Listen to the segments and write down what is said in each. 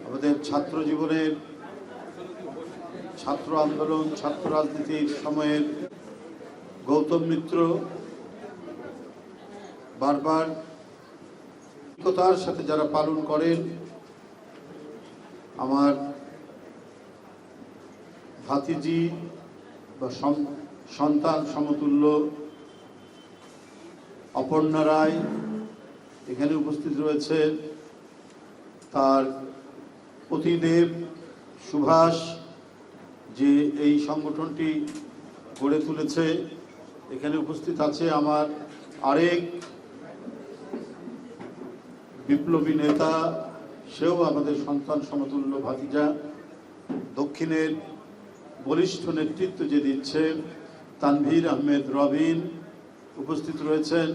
আমাদের ছাত্র জীবনের ছাত্র আন্দোলন ছাত্র রাজনীতির সময়ের গৌতম মিত্র বারবার একতার সাথে যারা পালন করেন, আমার ভাতিজি বা সন্তান সমতুল্য অপর্ণা রায় এখানে উপস্থিত রয়েছেন, তার পতিদেব সুভাষ যে এই সংগঠনটি গড়ে তুলেছে, এখানে উপস্থিত আছে আমার আরেক বিপ্লবী নেতা, সেও আমাদের সন্তান সমতুল্য ভাতিজা। দক্ষিণের বলিষ্ঠ নেতৃত্ব যে দিচ্ছে তানভীর আহমেদ রবিন উপস্থিত রয়েছেন,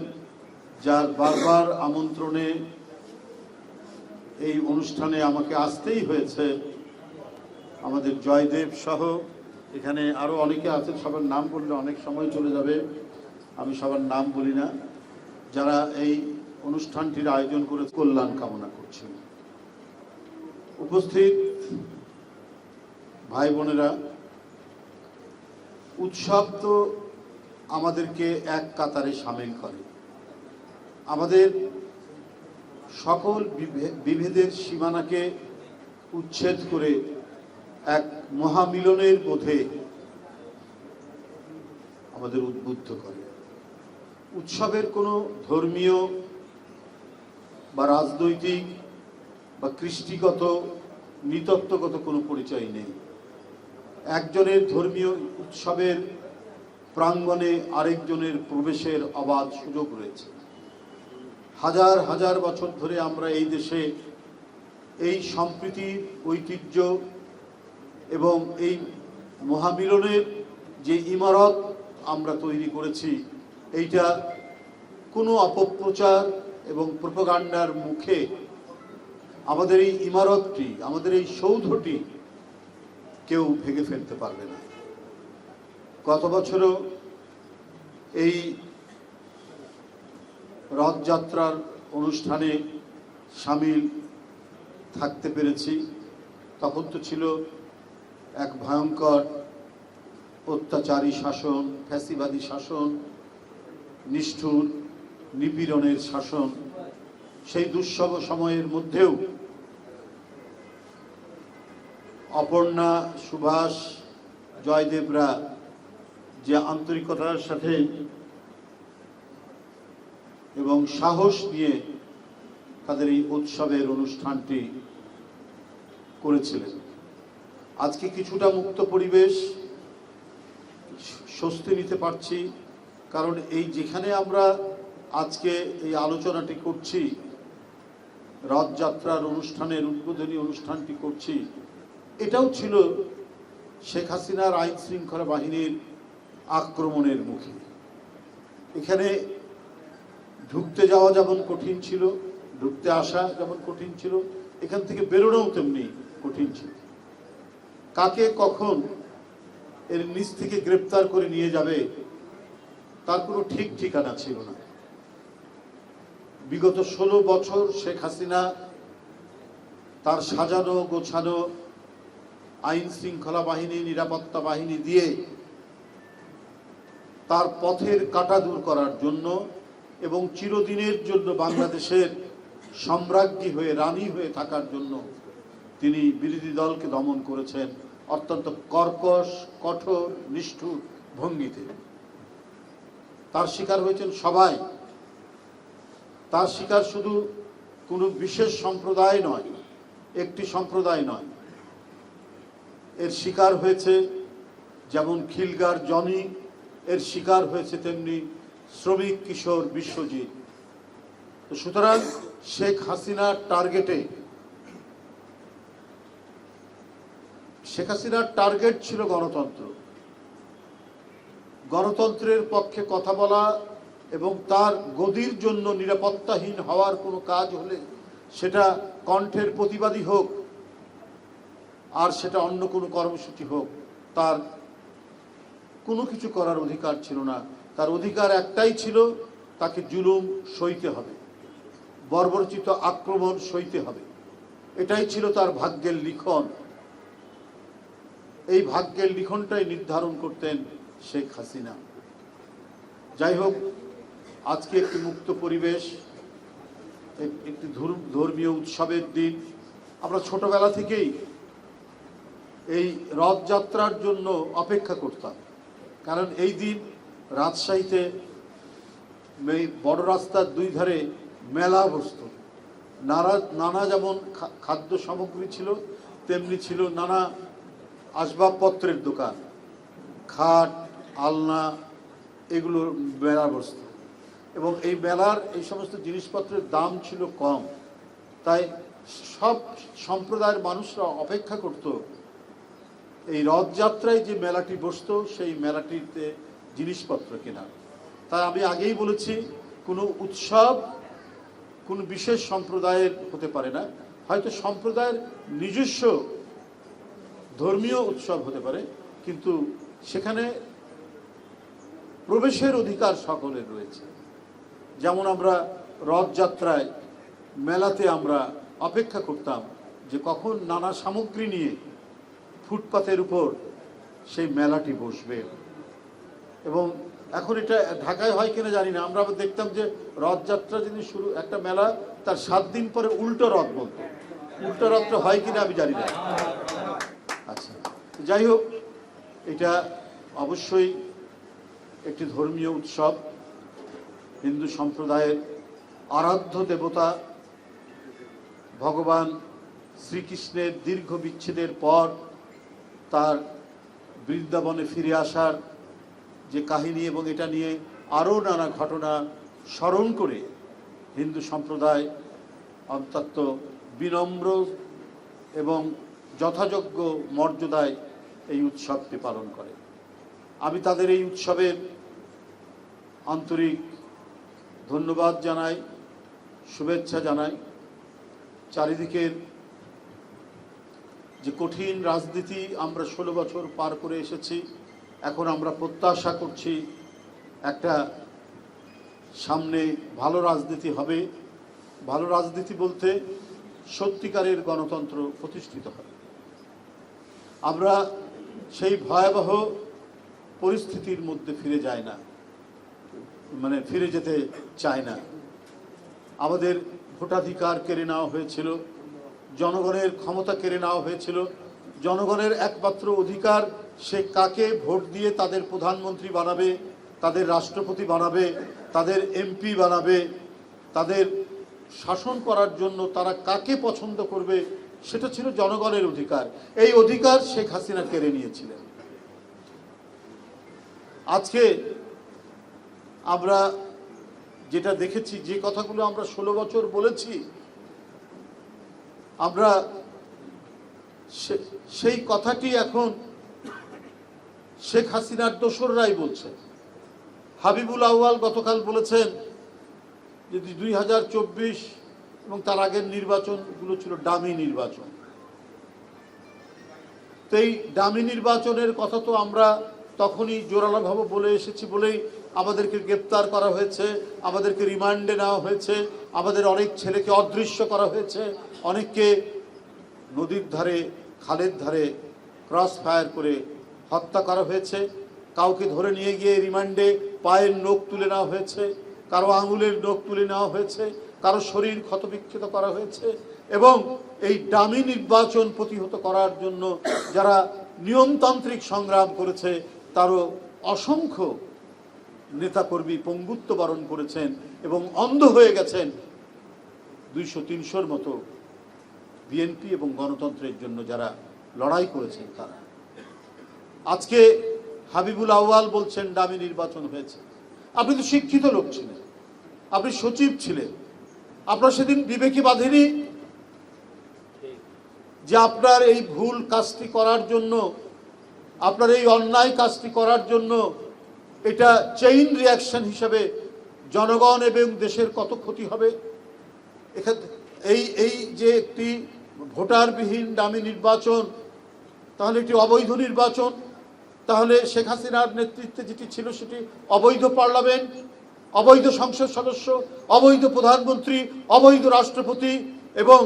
যার বারবার আমন্ত্রণে এই অনুষ্ঠানে আমাকে আসতেই হয়েছে। আমাদের জয়দেব সহ এখানে আরও অনেকে আছেন, সবার নাম বললে অনেক সময় চলে যাবে, আমি সবার নাম বলি না, যারা এই অনুষ্ঠানটির আয়োজন করে কল্যাণ কামনা করছেন। উপস্থিত ভাই বোনেরা, উৎসব তো আমাদেরকে এক কাতারে সামিল করে, আমাদের সকল বিভেদের সীমানাকে উচ্ছেদ করে এক মহামিলনের বোধে আমাদের উদ্বুদ্ধ করে। উৎসবের কোনো ধর্মীয় বা রাজনৈতিক বা কৃষ্টিগত নৃতত্ত্বগত কোনো পরিচয় নেই। একজনের ধর্মীয় উৎসবের প্রাঙ্গণে আরেকজনের প্রবেশের অবাধ সুযোগ রয়েছে। হাজার হাজার বছর ধরে আমরা এই দেশে এই সম্প্রীতির ঐতিহ্য এবং এই মহামিলনের যে ইমারত আমরা তৈরি করেছি, এইটা কোনো অপপ্রচার এবং প্রোপাগান্ডার মুখে আমাদের এই ইমারতটি, আমাদের এই সৌধটি কেউ ভেঙে ফেলতে পারবে না। গত বছরও এই রথযাত্রার অনুষ্ঠানে সামিল থাকতে পেরেছি। তখন তো ছিল এক ভয়ঙ্কর অত্যাচারী শাসন, ফ্যাসিবাদী শাসন, নিষ্ঠুর নিপীড়নের শাসন। সেই দুঃসহ সময়ের মধ্যেও অপর্ণা, সুভাষ, জয়দেবরা যে আন্তরিকতার সাথে এবং সাহস নিয়ে তাদের এই উৎসবের অনুষ্ঠানটি করেছিলেন। আজকে কিছুটা মুক্ত পরিবেশ, স্বস্তি নিতে পারছি, কারণ এই যেখানে আমরা আজকে এই আলোচনাটি করছি, রথযাত্রার অনুষ্ঠানের উদ্বোধনী অনুষ্ঠানটি করছি, এটাও ছিল শেখ হাসিনার আইন শৃঙ্খলা বাহিনীর আক্রমণের মুখে। এখানে ঢুকতে যাওয়া যেমন কঠিন ছিল, ঢুকতে আসা যেমন কঠিন ছিল, এখান থেকে বেরোনোও তেমনি কঠিন ছিল। কাকে কখন এর নিচ থেকে গ্রেপ্তার করে নিয়ে যাবে তার কোনো ঠিক ঠিকানা ছিল না। বিগত 16 বছর শেখ হাসিনা তার সাজানো গোছানো আইন শৃঙ্খলা বাহিনী, নিরাপত্তা বাহিনী দিয়ে তার পথের কাঁটা দূর করার জন্য এবং চিরদিনের জন্য বাংলাদেশের সম্রাজ্ঞী হয়ে, রানী হয়ে থাকার জন্য তিনি বিরোধী দলকে দমন করেছেন অত্যন্ত কর্কশ, কঠোর, নিষ্ঠুর ভঙ্গিতে। তার শিকার হয়েছেন সবাই। তার শিকার শুধু কোনো বিশেষ সম্প্রদায় নয়, একটি সম্প্রদায় নয়, এর শিকার হয়েছে যেমন খিলগার জনি, এর শিকার হয়েছে তেমনি শ্রমিক কিশোর বিশ্বজিৎ। তো সুতরাং শেখ হাসিনার টার্গেট ছিল গণতন্ত্র। গণতন্ত্রের পক্ষে কথা বলা এবং তার গদির জন্য নিরাপত্তাহীন হওয়ার কোনো কাজ হলে, সেটা কণ্ঠের প্রতিবাদী হোক আর সেটা অন্য কোনো কর্মসূচি হোক, তার কোনো কিছু করার অধিকার ছিল না। তার অধিকার একটাই ছিল, তাকে জুলুম সইতে হবে, বর্বরচিত আক্রমণ সইতে হবে। এটাই ছিল তার ভাগ্যের লিখন। এই ভাগ্যের লিখনটাই নির্ধারণ করতেন শেখ হাসিনা। যাই হোক, আজকে একটি মুক্ত পরিবেশ, একটি ধর্মীয় উৎসবের দিন। আমরা ছোটবেলা থেকেই এই রথযাত্রার জন্য অপেক্ষা করতাম, কারণ এই দিন রাজশাহীতে বড় রাস্তার দুই ধারে মেলা বসত। নানা যেমন খাদ্য সামগ্রী ছিল, তেমনি ছিল নানা আসবাবপত্রের দোকান, খাট, আলনা, এগুলোর মেলা বসত। এবং এই মেলার এই সমস্ত জিনিসপত্রের দাম ছিল কম, তাই সব সম্প্রদায়ের মানুষরা অপেক্ষা করত এই রথযাত্রায় যে মেলাটি বসত সেই মেলাটিতে জিনিসপত্র কেনা। তাই আমি আগেই বলেছি, কোনো উৎসব কোনো বিশেষ সম্প্রদায়ের হতে পারে না, হয়তো সম্প্রদায়ের নিজস্ব ধর্মীয় উৎসব হতে পারে, কিন্তু সেখানে প্রবেশের অধিকার সকলের রয়েছে। যেমন আমরা রথযাত্রায় মেলাতে আমরা অপেক্ষা করতাম যে কখন নানা সামগ্রী নিয়ে ফুটপাতের উপর সেই মেলাটি বসবে। এবং এখন এটা ঢাকায় হয় কিনা জানি না, আমরা দেখতাম যে রথযাত্রা যদি শুরু, একটা মেলা, তার 7 দিন পরে উল্টো রথ বলতো। উল্টো রথটা হয় কিনা আমি জানি না। আচ্ছা, যাই হোক, এটা অবশ্যই একটি ধর্মীয় উৎসব। হিন্দু সম্প্রদায়ের আরাধ্য দেবতা ভগবান শ্রীকৃষ্ণের দীর্ঘ বিচ্ছেদের পর তার বৃন্দাবনে ফিরে আসার যে কাহিনী, এবং এটা নিয়ে আরও নানা ঘটনা স্মরণ করে হিন্দু সম্প্রদায় অত্যন্ত বিনম্র এবং যথাযোগ্য মর্যাদায় এই উৎসবটি পালন করে। আমি তাদের এই উৎসবের আন্তরিক ধন্যবাদ জানাই, শুভেচ্ছা জানাই। চারিদিকের যে কঠিন রাজনীতি আমরা 16 বছর পার করে এসেছি, এখন আমরা প্রত্যাশা করছি একটা সামনে ভালো রাজনীতি হবে। ভালো রাজনীতি বলতে সত্যিকারের গণতন্ত্র প্রতিষ্ঠিত হবে। আমরা সেই ভয়াবহ পরিস্থিতির মধ্যে ফিরে যাই না, মানে ফিরে যেতে চাই না। আমাদের ভোটাধিকার কেড়ে নেওয়া হয়েছিল, জনগণের ক্ষমতা কেড়ে নেওয়া হয়েছিল। জনগণের একমাত্র অধিকার সে কাকে ভোট দিয়ে তাদের প্রধানমন্ত্রী বানাবে, তাদের রাষ্ট্রপতি বানাবে, তাদের এমপি বানাবে, তাদের শাসন করার জন্য তারা কাকে পছন্দ করবে, সেটা ছিল জনগণের অধিকার। এই অধিকার শেখ হাসিনা কেড়ে নিয়েছিলেন। আজকে আমরা যেটা দেখেছি, যে কথাগুলো আমরা 16 বছর বলেছি, আমরা সেই কথাটি এখন শেখ হাসিনার দোসররাই বলছে। হাবিবুল আউয়াল গতকাল বলেছেন যে 2024 এবং তার আগের নির্বাচনগুলো ছিল ডামি নির্বাচন। তো এই ডামি নির্বাচনের কথা তো আমরা তখনই জোরালোভাবে বলে এসেছি বলেই আমাদেরকে গ্রেপ্তার করা হয়েছে, আমাদেরকে রিমান্ডে নেওয়া হয়েছে, আমাদের অনেক ছেলেকে অদৃশ্য করা হয়েছে, অনেককে নদীর ধারে, খালের ধারে ক্রস ফায়ার করে হত্যা করা হয়েছে। কাউকে ধরে নিয়ে গিয়ে রিমান্ডে পায়ের নখ তুলে নেওয়া হয়েছে, কারো আঙুলের নখ তুলে নেওয়া হয়েছে, কারো শরীর ক্ষতবিক্ষত করা হয়েছে। এবং এই ডামি নির্বাচন প্রতিহত করার জন্য যারা নিয়মতান্ত্রিক সংগ্রাম করেছে, তারও অসংখ্য নেতাকর্মী পঙ্গুত্ব বরণ করেছেন এবং অন্ধ হয়ে গেছেন। 200-300-র মতো বিএনপি এবং গণতন্ত্রের জন্য যারা লড়াই করেছেন তারা। আজকে হাবিবুল আউয়াল বলছেন ডামি নির্বাচন হয়েছে। আপনি তো শিক্ষিত লোক ছিলেন, আপনি সচিব ছিলেন, আপনার সেদিন বিবেকে বাঁধেনি যে আপনার এই ভুল কাজটি করার জন্য, আপনার এই অন্যায় কাজটি করার জন্য এটা চেইন রিয়াকশন হিসেবে জনগণ এবং দেশের কত ক্ষতি হবে? এখানে এই যে একটি ভোটারবিহীন ডামি নির্বাচন, তাহলে একটি অবৈধ নির্বাচন, তাহলে শেখ হাসিনার নেতৃত্বে যেটি ছিল সেটি অবৈধ পার্লামেন্ট, অবৈধ সংসদ সদস্য, অবৈধ প্রধানমন্ত্রী, অবৈধ রাষ্ট্রপতি এবং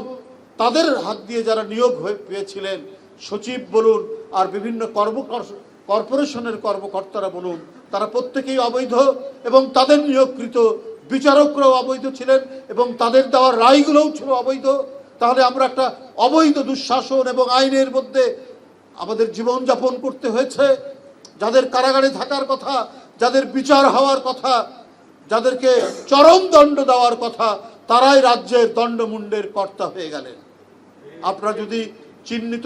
তাদের হাত দিয়ে যারা নিয়োগ হয়ে পেয়েছিলেন, সচিব বলুন আর বিভিন্ন কর্পোরেশনের কর্মকর্তারা বলুন, তারা প্রত্যেকেই অবৈধ এবং তাদের নিয়োগকৃত বিচারকরাও অবৈধ ছিলেন এবং তাদের দেওয়ার রায়গুলোও ছিল অবৈধ। তাহলে আমরা একটা অবৈধ দুঃশাসন এবং আইনের মধ্যে আমাদের জীবনযাপন করতে হয়েছে। যাদের কারাগারে থাকার কথা, যাদের বিচার হওয়ার কথা, যাদেরকে চরম দণ্ড দেওয়ার কথা, তারাই রাজ্যের দণ্ডমুণ্ডের কর্তা হয়ে গেলেন। আপনারা যদি চিহ্নিত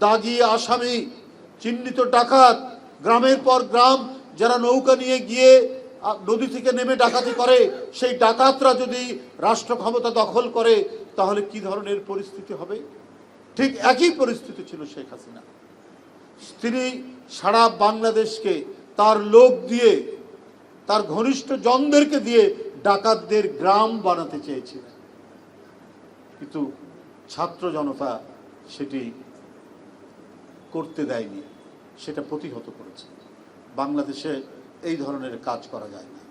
দাগি আসামি, চিহ্নিত ডাকাত, গ্রামের পর গ্রাম যারা নৌকা নিয়ে গিয়ে নদী থেকে নেমে ডাকাতি করে, সেই ডাকাতরা যদি রাষ্ট্র ক্ষমতা দখল করে, তাহলে কি ধরনের পরিস্থিতি হবে? ঠিক একই পরিস্থিতি ছিল শেখ হাসিনা। তিনি সারা বাংলাদেশকে তার লোক দিয়ে, তার ঘনিষ্ঠ জনদেরকে দিয়ে ডাকাতদের গ্রাম বানাতে চেয়েছিলেন, কিন্তু ছাত্র জনতা সেটি করতে দেয়নি, সেটা প্রতিহত করেছে। বাংলাদেশে এই ধরনের কাজ করা যায় না।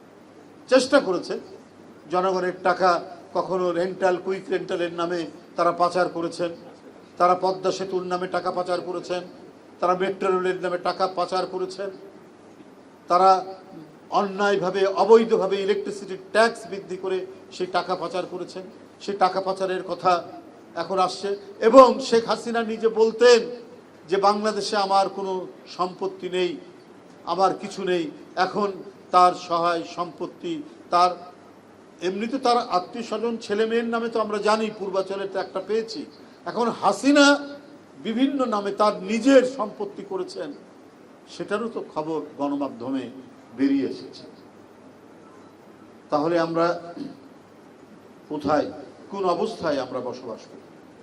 চেষ্টা করেছে, জনগণের টাকা কখনো রেন্টাল, কুইক রেন্টালের নামে তারা পাচার করেছেন, তারা পদ্মা সেতুর নামে টাকা পাচার করেছেন, তারা মেট্রো রেলের নামে টাকা পাচার করেছেন, তারা অন্যায়ভাবে অবৈধভাবে ইলেকট্রিসিটির ট্যাক্স বৃদ্ধি করে সেই টাকা পাচার করেছেন। সেই টাকা পাচারের কথা এখন আসছে। এবং শেখ হাসিনা নিজে বলতেন যে বাংলাদেশে আমার কোনো সম্পত্তি নেই, আমার কিছু নেই। এখন তার সহায় সম্পত্তি, তার এমনিতে তার আত্মীয় স্বজন ছেলে মেয়ের নামে তো আমরা জানি, পূর্বাচলে তো একটা পেয়েছি। এখন হাসিনা বিভিন্ন নামে তার নিজের সম্পত্তি করেছেন, সেটারও তো খবর গণমাধ্যমে বেরিয়ে এসেছে। তাহলে আমরা কোথায়, কোন অবস্থায় আমরা বসবাস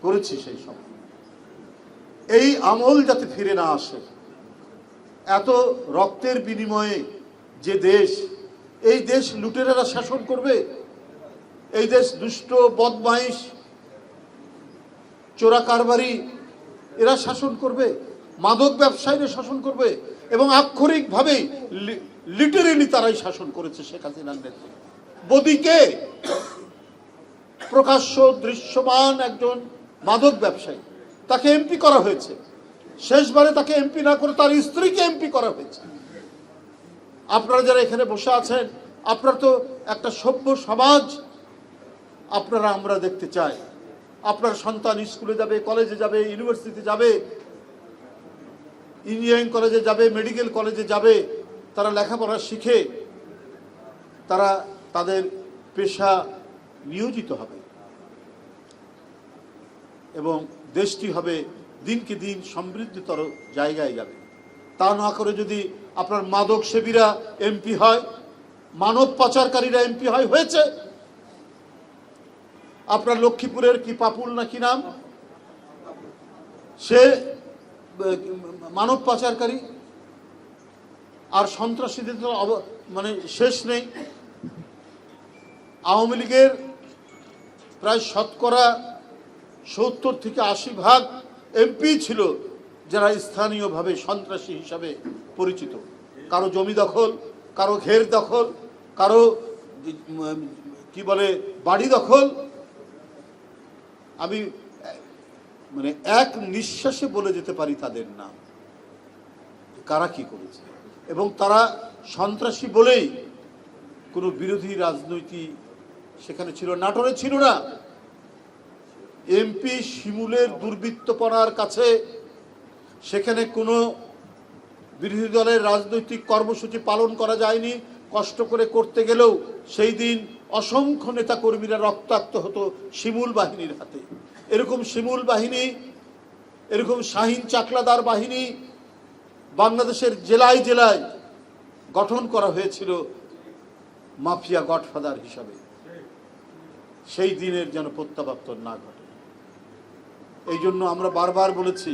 করেছি সেই সময়? এই আমল যাতে ফিরে না আসে, এত রক্তের বিনিময়ে যে দেশ, এই দেশ লুটেরারা শাসন করবে, এই দেশ দুষ্ট বদমাইশ চোরা কারবারি এরা শাসন করবে, মাদক ব্যবসায়ীরা শাসন করবে, এবং আক্ষরিকভাবেই লিটারেলি তারাই শাসন করেছে শেখ হাসিনার নেতৃত্বে। বদিকে প্রকাশ্য দৃশ্যমান একজন মাদক ব্যবসায়ী, তাকে এমপি করা হয়েছে। শেষবারে তাকে এমপি না করে তার স্ত্রীকে এমপি করা হয়েছে। আপনারা যারা এখানে বসে আছেন, আপনারা তো একটা সভ্য সমাজ আপনারা আমরা দেখতে চাই। আপনার সন্তান স্কুলে যাবে, কলেজে যাবে, ইউনিভার্সিটিতে যাবে, ইঞ্জিনিয়ারিং কলেজে যাবে, মেডিকেল কলেজে যাবে, তারা লেখাপড়া শিখে তারা তাদের পেশা নিয়োজিত হবে এবং দেশটি হবে দিনকে দিন সমৃদ্ধতর জায়গায় যাবে। তা না করে যদি আপনার মাদক সেবীরা এমপি হয়, মানব পাচারকারীরা এমপি হয়, হয়েছে। আপনার লক্ষ্মীপুরের কি পাপুল না কি নাম, সে মানব পাচারকারী, আর সন্ত্রাসীদের তো মানে শেষ নেই। আওয়ামী লীগের প্রায় শতকরা 70 থেকে 80% এমপি ছিল যারা স্থানীয়ভাবে সন্ত্রাসী হিসাবে পরিচিত। কারো জমি দখল, কারো ঘের দখল, কারো কি বলে বাড়ি দখল। আমি মানে এক নিঃশ্বাসে বলে যেতে পারি তাদের নাম, কারা কি করেছে। এবং তারা সন্ত্রাসী বলেই কোনো বিরোধী রাজনৈতিক সেখানে ছিল, নাটোরে ছিল না। এমপি শিমুলের দুর্বৃত্তপনার কাছে সেখানে কোনো বিরোধী দলের রাজনৈতিক কর্মসূচি পালন করা যায়নি। কষ্ট করে করতে গেলেও সেই দিন অসংখ্য নেতাকর্মীরা রক্তাক্ত হতো শিমুল বাহিনীর হাতে। এরকম শিমুল বাহিনী, এরকম শাহিন চাকলাদার বাহিনী বাংলাদেশের জেলায় জেলায় গঠন করা হয়েছিল মাফিয়া গডফাদার হিসাবে। সেই দিনের যেন প্রত্যাবর্তন না ঘটে। এই জন্য আমরা বারবার বলেছি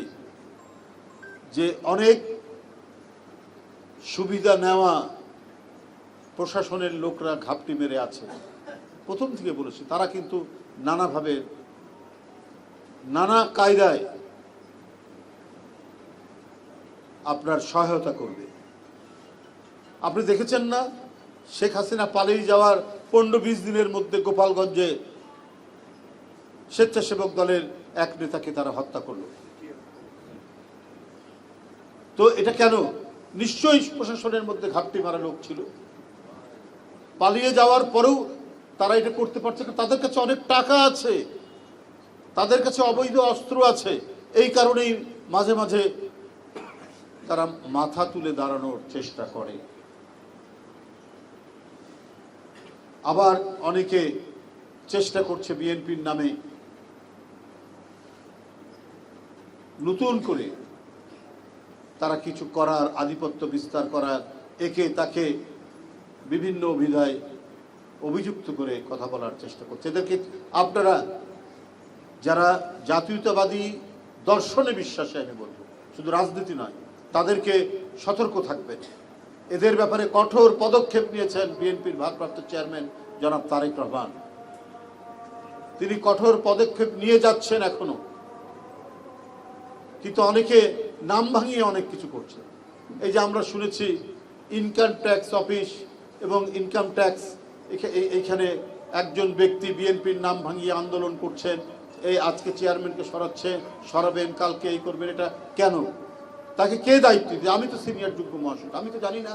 যে অনেক সুবিধা নেওয়া প্রশাসনের লোকরা ঘাপটি মেরে আছে। প্রথম থেকে বলেছি, তারা কিন্তু নানাভাবে নানা কায়দায় আপনার সহায়তা করবে। আপনি দেখেছেন না, শেখ হাসিনা পালিয়ে যাওয়ার 15-20 দিনের মধ্যে গোপালগঞ্জে স্বেচ্ছাসেবক দলের এক নেতাকে তারা হত্যা করল। তো এটা কেন? নিশ্চয়ই প্রশাসনের মধ্যে ঘাটতি মারা লোক ছিল। পালিয়ে যাওয়ার পরেও তারা এটা করতে পারছে না। তাদের কাছে অনেক টাকা আছে, তাদের কাছে অবৈধ অস্ত্র আছে। এই কারণেই মাঝে মাঝে তারা মাথা তুলে দাঁড়ানোর চেষ্টা করে। আবার অনেকে চেষ্টা করছে বিএনপির নামে নতুন করে তারা কিছু করার, আধিপত্য বিস্তার করার, একে তাকে বিভিন্ন অভিধায় অভিযুক্ত করে কথা বলার চেষ্টা করছে। এদেরকে আপনারা যারা জাতীয়তাবাদী দর্শনে বিশ্বাসে, আমি বলবো শুধু রাজনীতি নয়, তাদেরকে সতর্ক থাকবেন। এদের ব্যাপারে কঠোর পদক্ষেপ নিয়েছেন বিএনপির ভারপ্রাপ্ত চেয়ারম্যান জনাব তারেক রহমান। তিনি কঠোর পদক্ষেপ নিয়ে যাচ্ছেন এখনো, কিন্তু অনেকে নাম ভাঙিয়ে অনেক কিছু করছে। এই যে আমরা শুনেছি ইনকাম ট্যাক্স অফিস এবং ইনকাম ট্যাক্স, এইখানে একজন ব্যক্তি বিএনপির নাম ভাঙিয়ে আন্দোলন করছেন। এই আজকে চেয়ারম্যানকে সরাবেন, কালকে এই করবেন। এটা কেন? তাকে কে দায়িত্ব দিবে? আমি তো সিনিয়র যুগ্ম মহাসচিব, আমি তো জানি না।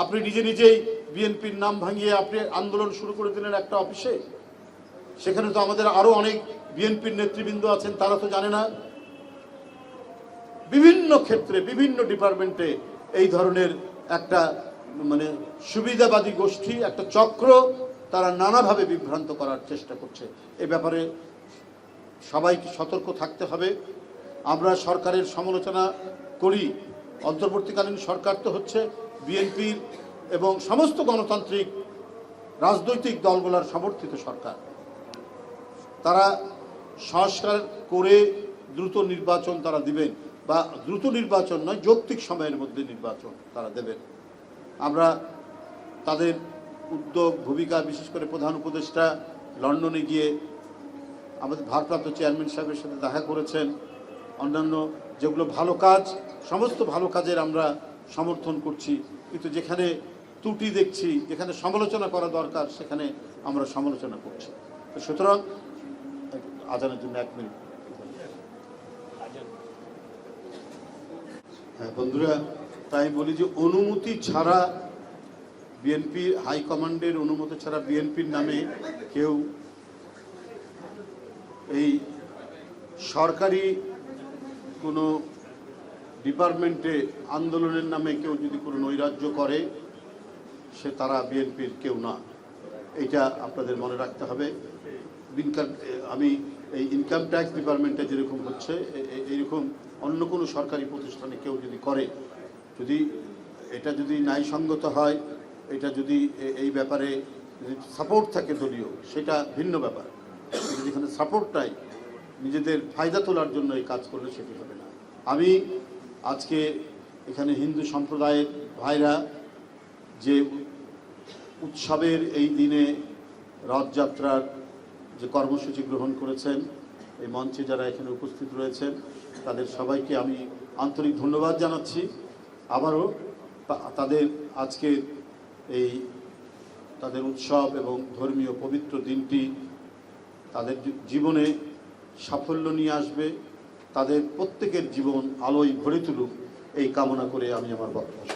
আপনি নিজেই বিএনপির নাম ভাঙিয়ে আপনি আন্দোলন শুরু করে দিলেন একটা অফিসে। সেখানে তো আমাদের আরো অনেক বিএনপির নেতৃবৃন্দ আছেন, তারা তো জানে না। বিভিন্ন ক্ষেত্রে, বিভিন্ন ডিপার্টমেন্টে এই ধরনের একটা মানে সুবিধাবাদী গোষ্ঠী, একটা চক্র, তারা নানাভাবে বিভ্রান্ত করার চেষ্টা করছে। এ ব্যাপারে সবাইকে সতর্ক থাকতে হবে। আমরা সরকারের সমালোচনা করি, অন্তর্বর্তীকালীন সরকার তো হচ্ছে বিএনপির এবং সমস্ত গণতান্ত্রিক রাজনৈতিক দলগুলোর সমর্থিত সরকার। তারা সংস্কার করে দ্রুত নির্বাচন তারা দিবেন, বা দ্রুত নির্বাচন নয়, যৌক্তিক সময়ের মধ্যে নির্বাচন তারা দেবেন। আমরা তাদের উদ্যোগ, ভূমিকা, বিশেষ করে প্রধান উপদেষ্টা লন্ডনে গিয়ে আমাদের ভারপ্রাপ্ত চেয়ারম্যান সাহেবের সাথে দেখা করেছেন। অন্যান্য যেগুলো ভালো কাজ, সমস্ত ভালো কাজের আমরা সমর্থন করছি, কিন্তু যেখানে ত্রুটি দেখছি, যেখানে সমালোচনা করা দরকার, সেখানে আমরা সমালোচনা করছি। সুতরাং আজানের জন্য 1 মিনিট। হ্যাঁ বন্ধুরা, তাই বলি যে অনুমতি ছাড়া, বিএনপি হাইকমান্ডের অনুমতি ছাড়া বিএনপির নামে কেউ এই সরকারি কোনো ডিপার্টমেন্টে আন্দোলনের নামে কেউ যদি কোনো নৈরাজ্য করে, সে তারা বিএনপির কেউ না। এইটা আপনাদের মনে রাখতে হবে। আমি এই ইনকাম ট্যাক্স ডিপার্টমেন্টে যেরকম হচ্ছে, এইরকম অন্য কোনো সরকারি প্রতিষ্ঠানে কেউ যদি করে, যদি এটা যদি ন্যায়সঙ্গত হয়, এটা যদি এই ব্যাপারে সাপোর্ট থাকে দলীয়, সেটা ভিন্ন ব্যাপার। কিন্তু যেখানে সাপোর্ট নাই, নিজেদের ফায়দা তোলার জন্য এই কাজ করলে সেটি হবে না। আমি আজকে এখানে হিন্দু সম্প্রদায়ের ভাইরা যে উৎসবের এই দিনে রথযাত্রার যে কর্মসূচি গ্রহণ করেছেন, এই মঞ্চে যারা এখানে উপস্থিত রয়েছেন, তাদের সবাইকে আমি আন্তরিক ধন্যবাদ জানাচ্ছি। আবারও তাদের আজকে এই তাদের উৎসব এবং ধর্মীয় পবিত্র দিনটি তাদের জীবনে সাফল্য নিয়ে আসবে, তাদের প্রত্যেকের জীবন আলোয় ভরে তুলুক, এই কামনা করে আমি আমার বক্তব্য